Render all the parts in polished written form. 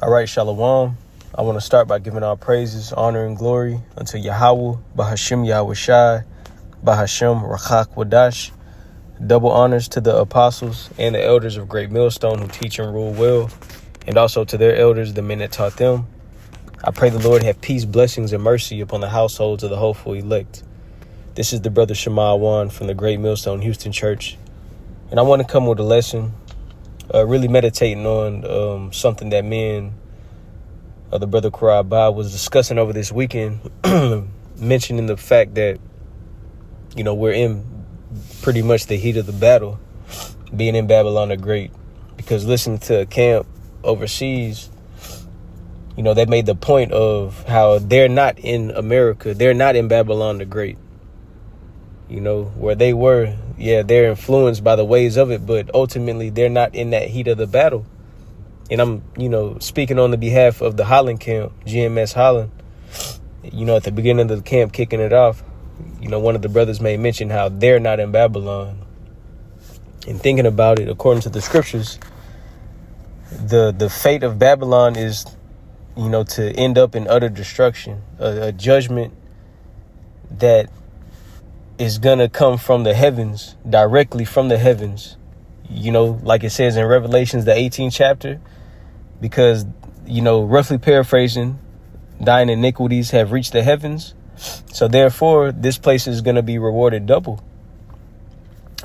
All right, Shalom. I want to start by giving our praises, honor, and glory unto Yahweh, Bahashim Yahweh Shai, Bahashim Rachak Wadash. Double honors to the apostles and the elders of Great Millstone who teach and rule well, and also to their elders, the men that taught them. I pray the Lord have peace, blessings, and mercy upon the households of the hopeful elect. This is the brother Shema Wan from the Great Millstone Houston Church, and I want to come with a lesson, really meditating on something that me and the brother Karabah was discussing over this weekend, mentioning the fact that, we're in pretty much the heat of the battle, being in Babylon the Great, because listening to a camp overseas, they made the point of how they're not in America, they're not in Babylon the Great. Where they were, they're influenced by the ways of it, but ultimately they're not in that heat of the battle. And I'm, speaking on the behalf of the Holland camp, GMS Holland, at the beginning of the camp, kicking it off, one of the brothers made mention how they're not in Babylon. And thinking about it, according to the scriptures, the fate of Babylon is, to end up in utter destruction, a judgment that is going to come from the heavens, directly from the heavens, like it says in Revelations, the 18th chapter, because, roughly paraphrasing, thine iniquities have reached the heavens. So therefore, this place is going to be rewarded double.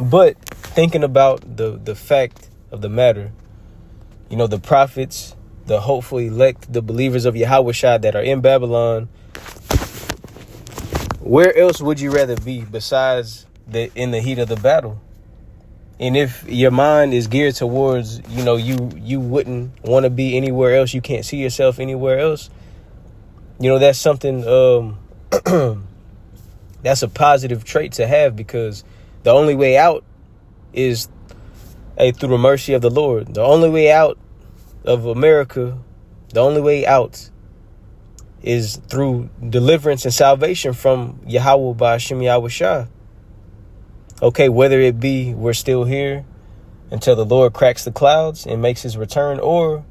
But thinking about the fact of the matter, the prophets, the hopeful elect, the believers of Yahweh Shai that are in Babylon, where else would you rather be besides in the heat of the battle? And if your mind is geared towards, you wouldn't want to be anywhere else, you can't see yourself anywhere else, that's something, that's a positive trait to have, because the only way out is through the mercy of the Lord. The only way out of America, the only way out is through deliverance and salvation from Yahweh Ba'ashim Yahweh Shai. Okay, whether it be we're still here until the Lord cracks the clouds and makes his return, or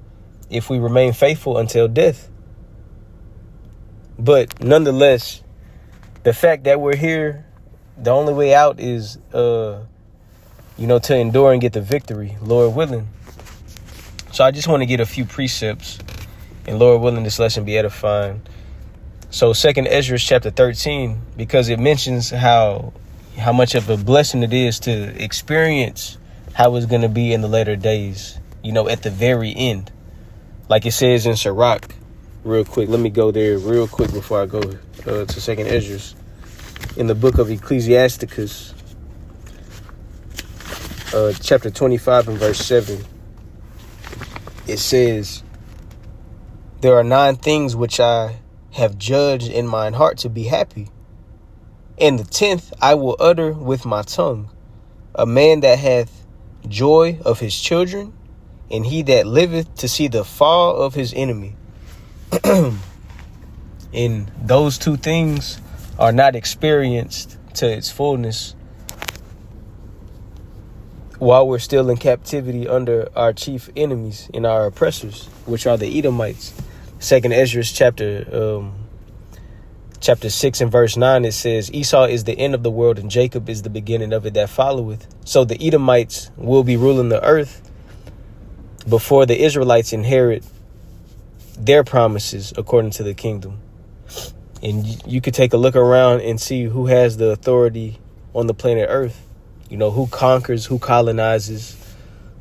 if we remain faithful until death. But nonetheless, the fact that we're here, the only way out is, to endure and get the victory, Lord willing. So I just want to get a few precepts, and Lord willing, this lesson be edifying. So 2nd Ezra chapter 13, because it mentions how much of a blessing it is to experience how it's going to be in the later days, at the very end. Like it says in Sirach, real quick. Let me go there real quick before I go to 2nd Ezra. In the book of Ecclesiasticus, chapter 25 and verse 7, it says, there are 9 things which I have judged in mine heart to be happy, and the 10th I will utter with my tongue, a man that hath joy of his children, and he that liveth to see the fall of his enemy. And those 2 things are not experienced to its fullness while we're still in captivity under our chief enemies and our oppressors, which are the Edomites. 2nd Ezra chapter 6 and verse 9, it says, Esau is the end of the world, and Jacob is the beginning of it that followeth. So the Edomites will be ruling the earth before the Israelites inherit their promises according to the kingdom. And you could take a look around and see who has the authority on the planet Earth. Who conquers, who colonizes,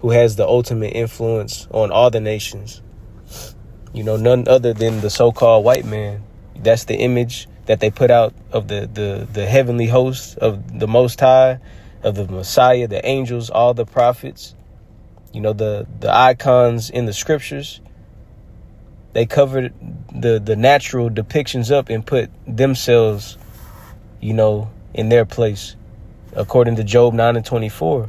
who has the ultimate influence on all the nations. None other than the so-called white man. That's the image that they put out of the heavenly host of the Most High, of the Messiah, the angels, all the prophets. The icons in the scriptures. They covered the natural depictions up and put themselves, in their place, according to Job 9 and 24.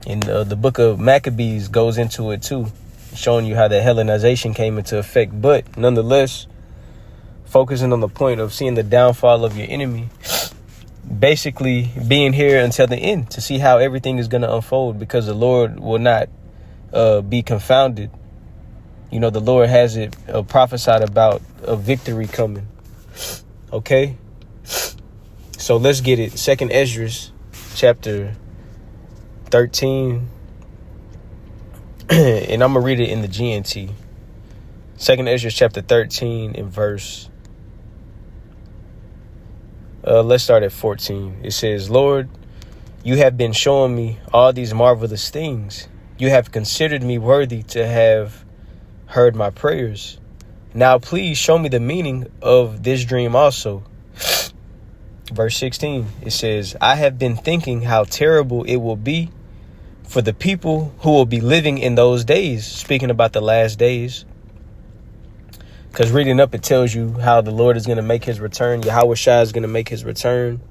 And the book of Maccabees goes into it too, showing you how the Hellenization came into effect. But nonetheless, focusing on the point of seeing the downfall of your enemy, basically being here until the end to see how everything is going to unfold, because the Lord will not be confounded The Lord has it prophesied about a victory coming. Okay? So let's get it. 2nd Esdras chapter 13. And I'm going to read it in the GNT. 2nd Esdras chapter 13 and verse. Let's start at 14. It says, Lord, you have been showing me all these marvelous things. You have considered me worthy to have heard my prayers. Now, please show me the meaning of this dream also. Verse 16, it says, I have been thinking how terrible it will be for the people who will be living in those days. Speaking about the last days. Because reading up, it tells you how the Lord is going to make his return. Yahweh Shai is going to make his return.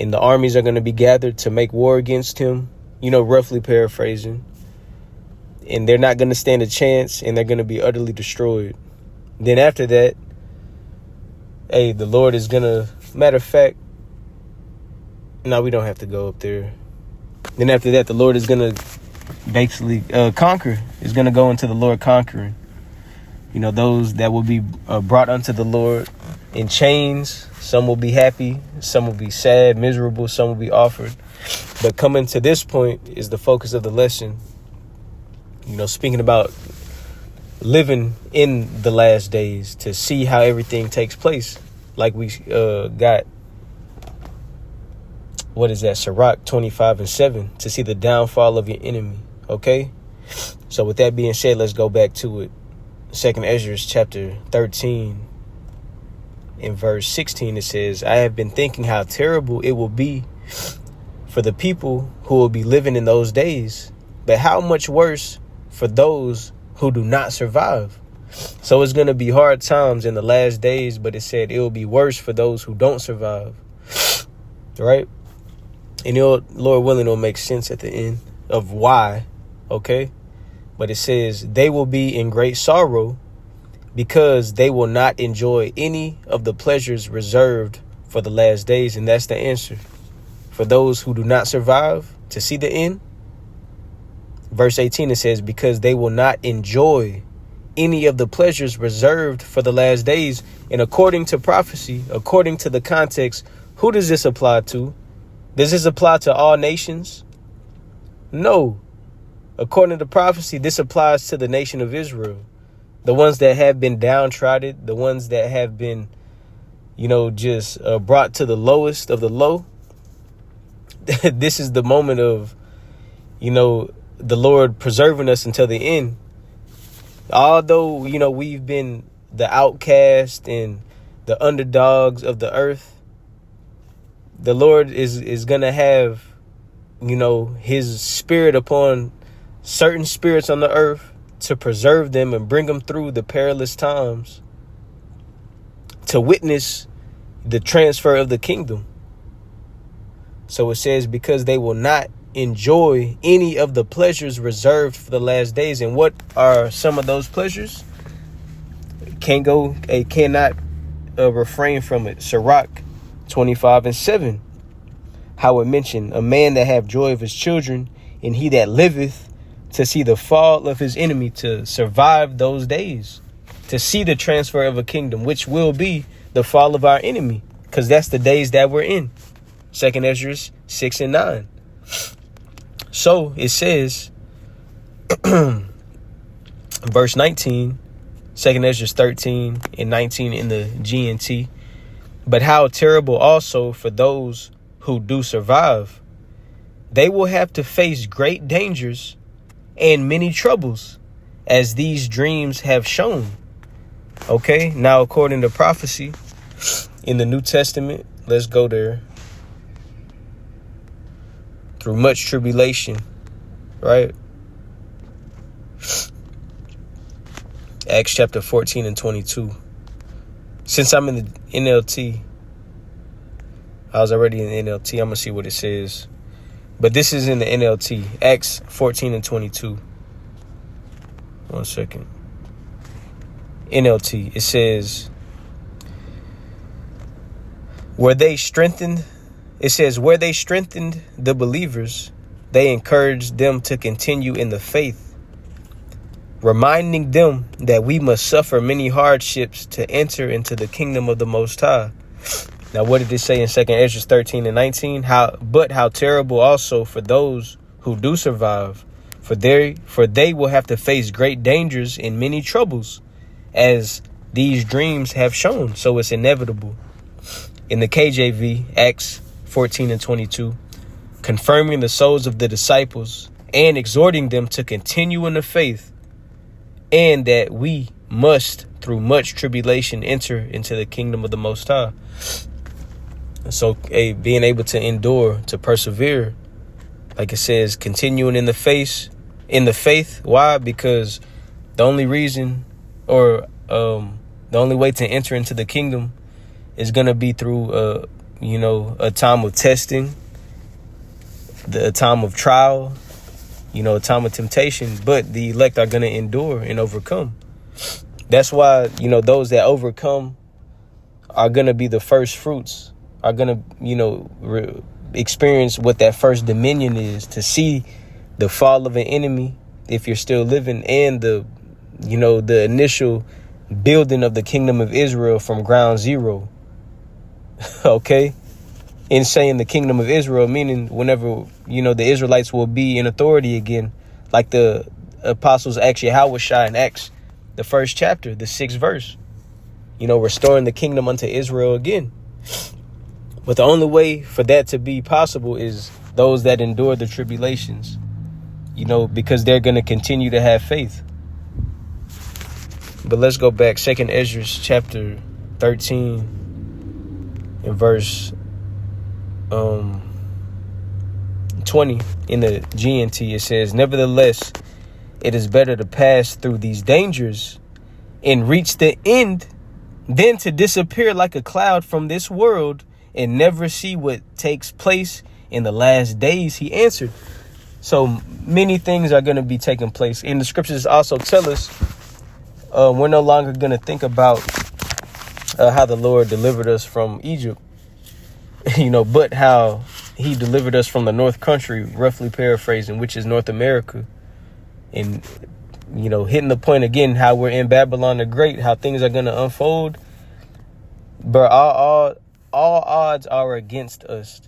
And the armies are going to be gathered to make war against him. Roughly paraphrasing. And they're not going to stand a chance, and they're going to be utterly destroyed. Then after that, the Lord is going to, matter of fact, no, we don't have to go up there. Then after that, the Lord is going to basically conquer. Is going to go into the Lord conquering. Those that will be brought unto the Lord in chains. Some will be happy. Some will be sad, miserable. Some will be offered. But coming to this point is the focus of the lesson. Speaking about living in the last days to see how everything takes place. Like we got, what is that? Sirach 25:7 to see the downfall of your enemy. Okay. So with that being said, let's go back to it. 2nd Esdras chapter 13 in verse 16, it says, I have been thinking how terrible it will be for the people who will be living in those days, but how much worse for those who do not survive. So it's going to be hard times in the last days, but it said it will be worse for those who don't survive. Right? And Lord willing, it'll make sense at the end of why. Okay? But it says they will be in great sorrow because they will not enjoy any of the pleasures reserved for the last days. And that's the answer. For those who do not survive to see the end. Verse 18, it says, because they will not enjoy any of the pleasures reserved for the last days. And according to prophecy, according to the context, who does this apply to? Does this apply to all nations? No. According to prophecy, this applies to the nation of Israel, the ones that have been downtrodden, the ones that have been, just brought to the lowest of the low. This is the moment of, the Lord preserving us until the end. Although, we've been the outcast and the underdogs of the earth, the Lord is going to have, his spirit upon certain spirits on the earth to preserve them and bring them through the perilous times to witness the transfer of the kingdom. So it says, because they will not enjoy any of the pleasures reserved for the last days. And what are some of those pleasures? Cannot refrain from it. Sirach 25:7. How it mentioned a man that have joy of his children, and he that liveth to see the fall of his enemy, to survive those days, to see the transfer of a kingdom, which will be the fall of our enemy, because that's the days that we're in. 2nd Esdras 6 and 9. So it says, verse 19, 2nd Esdras 13 and 19 in the GNT. But how terrible also for those who do survive. They will have to face great dangers and many troubles, as these dreams have shown. Okay, now according to prophecy in the New Testament, let's go there. Through much tribulation, right? Acts chapter 14 and 22. Since I'm in the NLT, I was already in the NLT. I'm going to see what it says. But this is in the NLT. Acts 14 and 22. 1 second. NLT. It says, where they strengthened the believers, they encouraged them to continue in the faith, reminding them that we must suffer many hardships to enter into the kingdom of the Most High. Now, what did it say in 2nd Ezra 13 and 19? How terrible also for those who do survive, for they will have to face great dangers and many troubles, as these dreams have shown. So it's inevitable. In the KJV, Acts 14 and 22, confirming the souls of the disciples and exhorting them to continue in the faith, and that we must, through much tribulation, enter into the kingdom of the Most High. So being able to endure, to persevere, like it says, continuing in the faith. Why? Because the only reason, or the only way to enter into the kingdom is going to be through, a time of testing, a time of trial, a time of temptation. But the elect are going to endure and overcome. That's why, those that overcome are going to be the first fruits, are going to, experience what that first dominion is, to see the fall of an enemy if you're still living, and the initial building of the kingdom of Israel from ground zero. Okay. In saying the kingdom of Israel, meaning whenever, the Israelites will be in authority again, like the apostles asked Yahushua in Acts, the 1st chapter, the 6th verse, restoring the kingdom unto Israel again. But the only way for that to be possible is those that endure the tribulations, because they're going to continue to have faith. But let's go back. 2nd Ezra chapter 13 and verse 20 in the GNT. It says, nevertheless, it is better to pass through these dangers and reach the end than to disappear like a cloud from this world and never see what takes place in the last days. He answered. So many things are going to be taking place. And the scriptures also tell us we're no longer going to think about how the Lord delivered us from Egypt, but how he delivered us from the North Country, roughly paraphrasing, which is North America. And, hitting the point again, how we're in Babylon the Great, how things are going to unfold. But all odds are against us.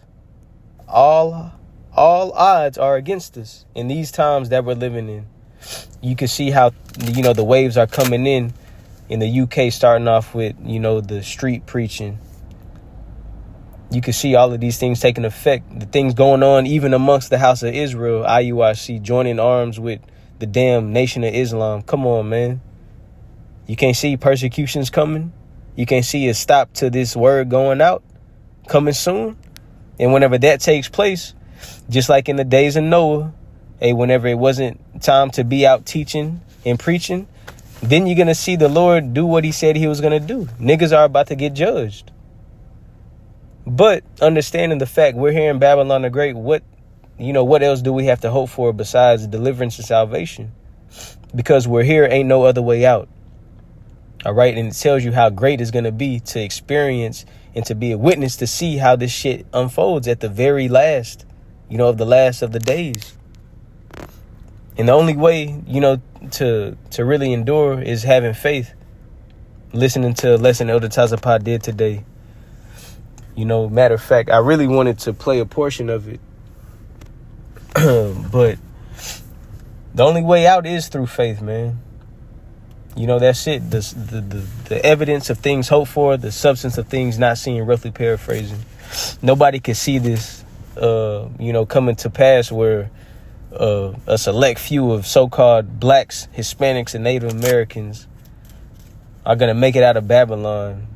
All odds are against us in these times that we're living in. You can see how, the waves are coming in the UK, starting off with, the street preaching. You can see all of these things taking effect. The things going on even amongst the house of Israel, IUIC, joining arms with the damn Nation of Islam. Come on, man. You can't see persecutions coming. You can't see a stop to this word going out, coming soon. And whenever that takes place, just like in the days of Noah, whenever it wasn't time to be out teaching and preaching, then you're going to see the Lord do what he said he was going to do. Niggas are about to get judged. But understanding the fact we're here in Babylon the Great, what else do we have to hope for besides deliverance and salvation? Because we're here, ain't no other way out. All right. And it tells you how great it's going to be to experience and to be a witness, to see how this shit unfolds at the very last, of the last of the days. And the only way, to really endure is having faith. Listening to a lesson Elder Tazapah did today. Matter of fact, I really wanted to play a portion of it. But the only way out is through faith, man. That's it. The evidence of things hoped for, the substance of things not seen, roughly paraphrasing. Nobody can see this, coming to pass where a select few of so-called blacks, Hispanics, and Native Americans are going to make it out of Babylon,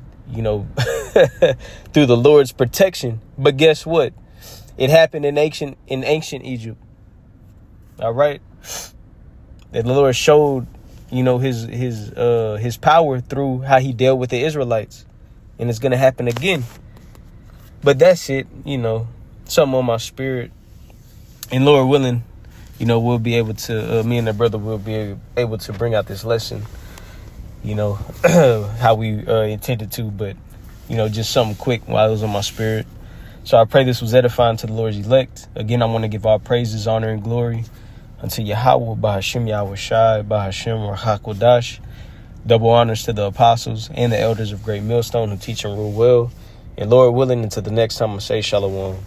through the Lord's protection. But guess what? It happened in ancient Egypt. All right. That the Lord showed, his power through how he dealt with the Israelites. And it's going to happen again. But that's it, something on my spirit. And Lord willing, we'll be able to, me and the brother will be able to bring out this lesson, how we intended to. But, just something quick while it was on my spirit. So I pray this was edifying to the Lord's elect. Again, I want to give all praises, honor, and glory unto Yahweh, Bahashim Yahweh Shai, Bahashim Rachak Wadash. Double honors to the apostles and the elders of Great Millstone who teach and rule well. And Lord willing, until the next time I say Shalom.